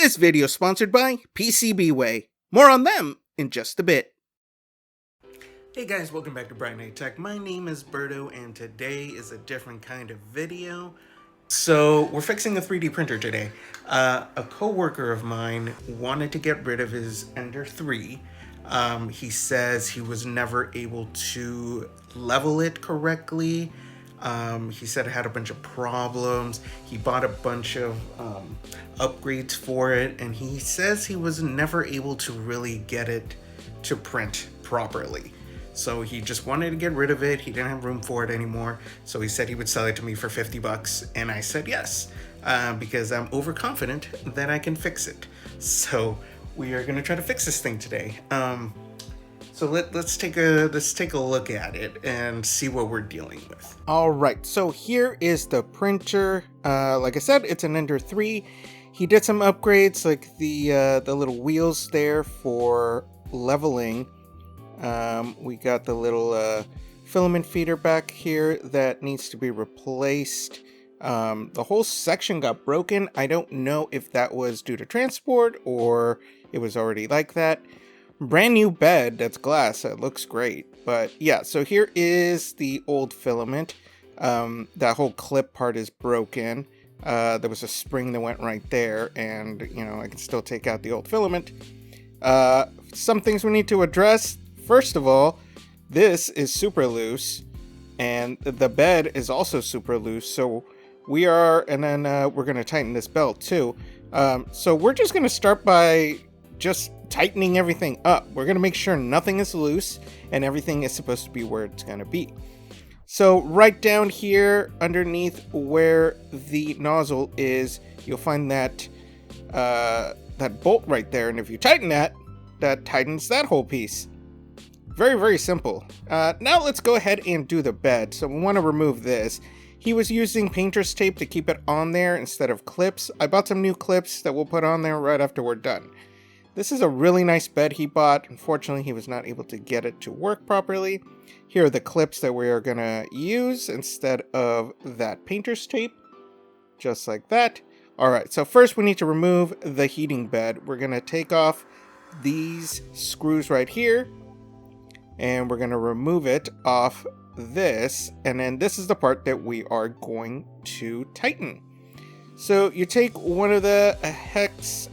This video is sponsored by PCBWay. More on them in just a bit. Hey guys, welcome back to brightnighttech. My name is Berto and today is a different kind of video. So we're fixing a 3D printer today. A co-worker of mine wanted to get rid of his Ender 3. He says he was never able to level it correctly. He said it had a bunch of problems. He bought a bunch of upgrades for it, and he says he was never able to really get it to print properly. So he just wanted to get rid of it. He didn't have room for it anymore. So he said he would sell it to me for 50 bucks. And I said yes, because I'm overconfident that I can fix it. So we are gonna try to fix this thing today. So let's take a look at it and see what we're dealing with. All right, so here is the printer. Like I said, it's an Ender 3. He did some upgrades, like the little wheels there for leveling. We got the little filament feeder back here that needs to be replaced. The whole section got broken. I don't know if that was due to transport or it was already like that. Brand new bed that's glass. It looks great. But yeah, so here is the old filament. That whole clip part is broken. There was a spring that went right there, and you know, I can still take out the old filament. Some things we need to address. First of all, this is super loose, and the bed is also super loose. So we are, and then we're going to tighten this belt too. So we're just going to start by just tightening everything up. We're going to make sure nothing is loose and everything is supposed to be where it's going to be. So right down here underneath where the nozzle is, you'll find that that bolt right there. And if you tighten that, that tightens that whole piece. Very, very simple. Now let's go ahead and do the bed. So we want to remove this. He was using painter's tape to keep it on there instead of clips. I bought some new clips that we'll put on there right after we're done. This is a really nice bed he bought. Unfortunately, he was not able to get it to work properly. Here are the clips that we are going to use instead of that painter's tape. Just like that. Alright, so first we need to remove the heating bed. We're going to take off these screws right here. And we're going to remove it off this. And then this is the part that we are going to tighten. So you take one of the hex...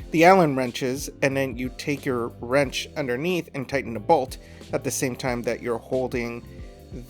the Allen wrenches, and then you take your wrench underneath and tighten the bolt at the same time that you're holding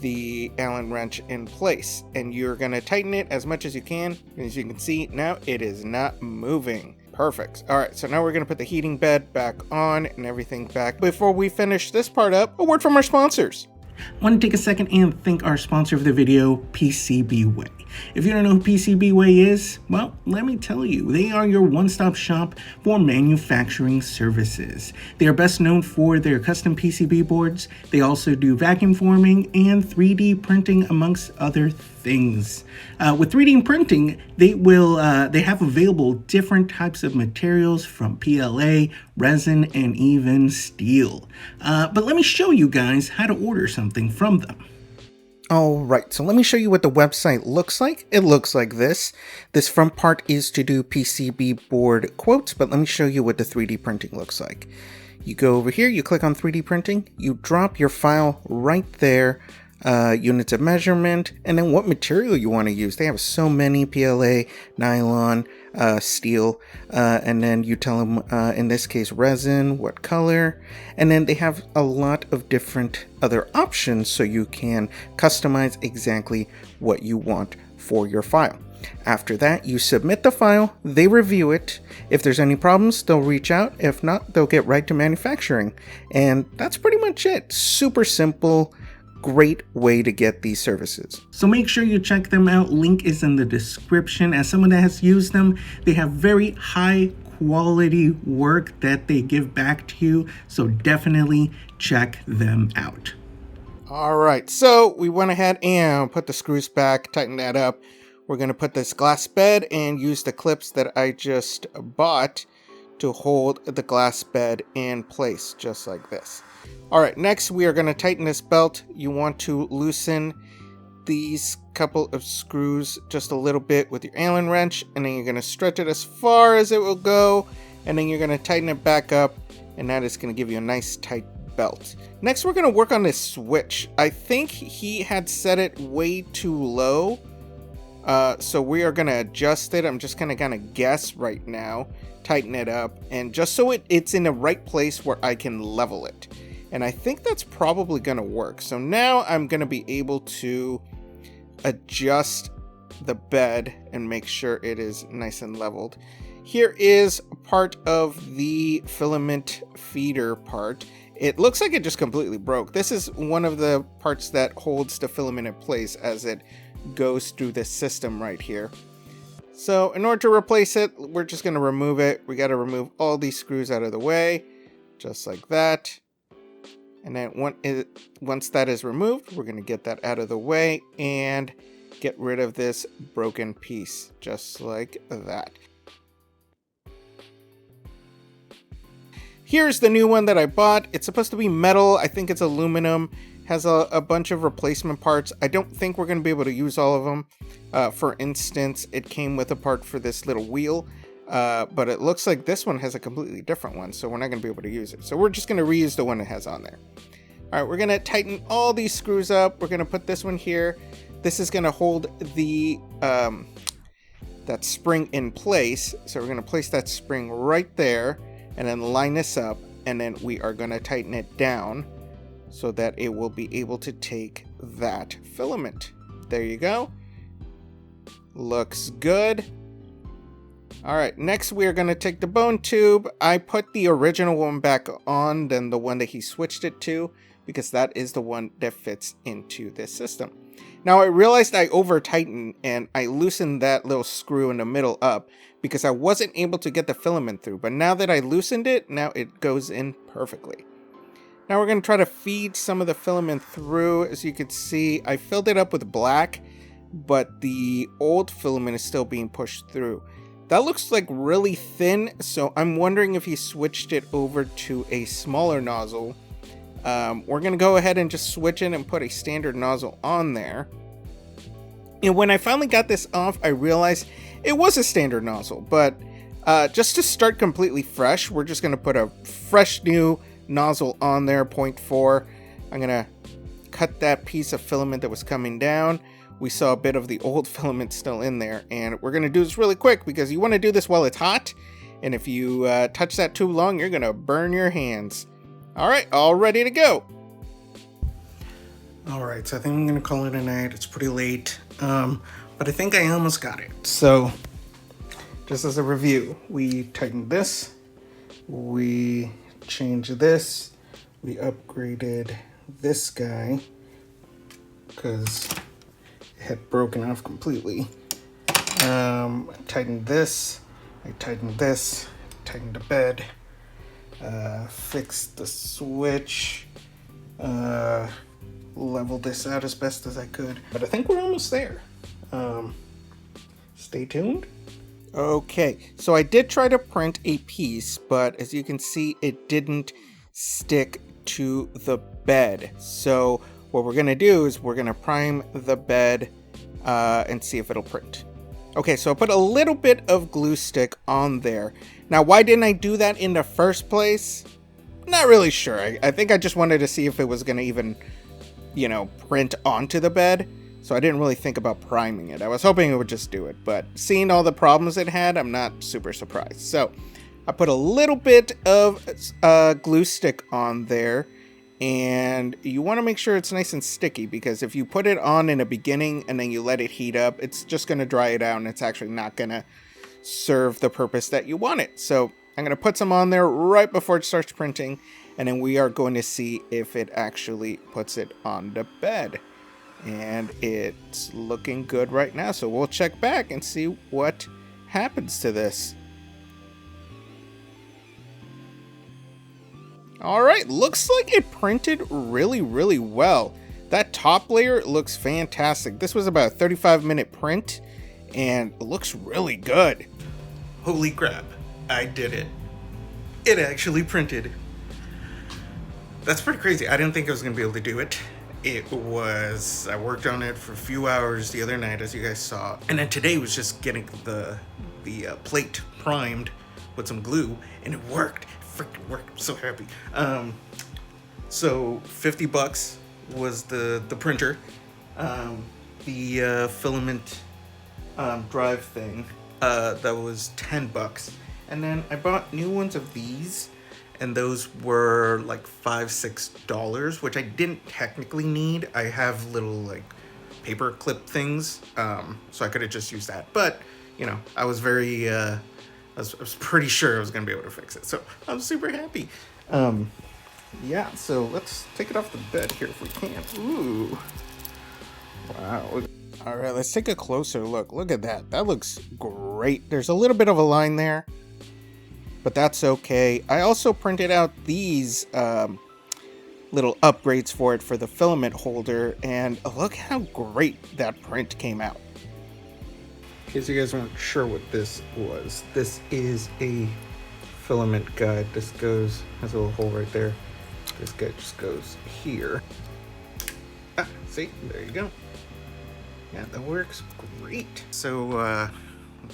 the Allen wrench in place. And you're going to tighten it as much as you can. As you can see, now it is not moving. Perfect. Alright, so now we're going to put the heating bed back on and everything back. Before we finish this part up, a word from our sponsors. I want to take a second and thank our sponsor of the video, PCBWay. If you don't know who PCBWay is, well, let me tell you, they are your one-stop shop for manufacturing services. They are best known for their custom PCB boards. They also do vacuum forming and 3D printing, amongst other things. With 3D printing, they have available different types of materials from PLA, resin, and even steel. But let me show you guys how to order something from them. Alright, so let me show you what the website looks like. It looks like this. This front part is to do PCB board quotes, but let me show you what the 3D printing looks like. You go over here, you click on 3D printing, you drop your file right there, units of measurement, and then what material you want to use. They have so many: PLA, nylon, steel, and then you tell them, in this case, resin, what color, and then they have a lot of different other options so you can customize exactly what you want for your file. After that, you submit the file, they review it. If there's any problems, they'll reach out. If not, they'll get right to manufacturing. And that's pretty much it. Super simple. Great way to get these services. So make sure you check them out. Link is in the description. As someone that has used them, they have very high quality work that they give back to you. So definitely check them out. All right, so we went ahead and put the screws back, tighten that up. We're going to put this glass bed and use the clips that I just bought to hold the glass bed in place, just like this. All right, next we are going to tighten this belt. You want to loosen these couple of screws just a little bit with your Allen wrench, and then you're going to stretch it as far as it will go, and then you're going to tighten it back up, and that is going to give you a nice tight belt. Next, we're going to work on this switch. I think he had set it way too low, so we are going to adjust it. I'm just going to kind of guess right now, tighten it up, and just so it's in the right place where I can level it. And I think that's probably going to work. So now I'm going to be able to adjust the bed and make sure it is nice and leveled. Here is part of the filament feeder part. It looks like it just completely broke. This is one of the parts that holds the filament in place as it goes through this system right here. So in order to replace it, we're just going to remove it. We got to remove all these screws out of the way, just like that. And then once that is removed, we're going to get that out of the way and get rid of this broken piece, just like that. Here's the new one that I bought. It's supposed to be metal. I think it's aluminum. Has a bunch of replacement parts. I don't think we're going to be able to use all of them. For instance, it came with a part for this little wheel. But it looks like this one has a completely different one, so we're not going to be able to use it. So we're just going to reuse the one it has on there. All right, we're going to tighten all these screws up. We're going to put this one here. This is going to hold the that spring in place. So we're going to place that spring right there and then line this up. And then we are going to tighten it down so that it will be able to take that filament. There you go. Looks good. Alright, next we are going to take the bone tube. I put the original one back on than the one that he switched it to, because that is the one that fits into this system. Now I realized I over tightened and I loosened that little screw in the middle up because I wasn't able to get the filament through, but now that I loosened it, now it goes in perfectly. Now we're going to try to feed some of the filament through. As you can see, I filled it up with black, but the old filament is still being pushed through. That looks like really thin, so I'm wondering if he switched it over to a smaller nozzle. We're going to go ahead and just switch it and put a standard nozzle on there. And when I finally got this off, I realized it was a standard nozzle, but just to start completely fresh, we're just going to put a fresh new nozzle on there, 0.4. I'm going to cut that piece of filament that was coming down. We saw a bit of the old filament still in there, and we're going to do this really quick because you want to do this while it's hot, and if you touch that too long, you're going to burn your hands. All right, all ready to go. All right, so I think I'm going to call it a night. It's pretty late, but I think I almost got it. So just as a review, we tightened this, we changed this, we upgraded this guy because had broken off completely. I tightened this, tightened the bed, fixed the switch, leveled this out as best as I could. But I think we're almost there. Stay tuned. Okay, so I did try to print a piece, but as you can see, it didn't stick to the bed. So what we're gonna do is we're gonna prime the bed and see if it'll print. Okay, so I put a little bit of glue stick on there. Now, why didn't I do that in the first place? Not really sure. I think I just wanted to see if it was gonna even, you know, print onto the bed. So I didn't really think about priming it. I was hoping it would just do it, but seeing all the problems it had, I'm not super surprised. So I put a little bit of glue stick on there. And you want to make sure it's nice and sticky, because if you put it on in the beginning and then you let it heat up, it's just going to dry it out and it's actually not going to serve the purpose that you want it. So I'm going to put some on there right before it starts printing, and then we are going to see if it actually puts it on the bed. And it's looking good right now, so we'll check back and see what happens to this. Alright, looks like it printed really, really well. That top layer looks fantastic. This was about a 35-minute print, and it looks really good. Holy crap, I did it. It actually printed. That's pretty crazy. I didn't think I was going to be able to do it. I worked on it for a few hours the other night, as you guys saw, and then today was just getting the plate primed with some glue, and it worked. It freaking worked. I'm so happy. So $50 was the printer, the filament drive thing, that was $10, and then I bought new ones of these, and those were like $5-6, which I didn't technically need. I have little like paper clip things, so I could have just used that, but you know, I was very I was pretty sure I was gonna be able to fix it, so I'm super happy. Yeah, so let's take it off the bed here if we can. Ooh, wow. All right, let's take a closer look. Look at that. That looks great. There's a little bit of a line there, but that's okay. I also printed out these little upgrades for it for the filament holder, and look how great that print came out. In case you guys weren't sure what this was, this is a filament guide. This has a little hole right there. This guy just goes here. Ah, see, there you go. Yeah, that works great. So, I'll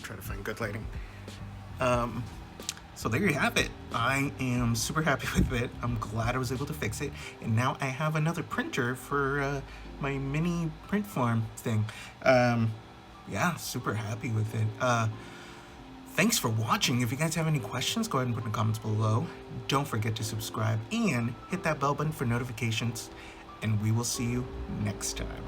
try to find good lighting. So there you have it. I am super happy with it. I'm glad I was able to fix it. And now I have another printer for my mini print farm thing. Yeah, super happy with it. Thanks for watching. If you guys have any questions, go ahead and put in the comments below. Don't forget to subscribe and hit that bell button for notifications. And we will see you next time.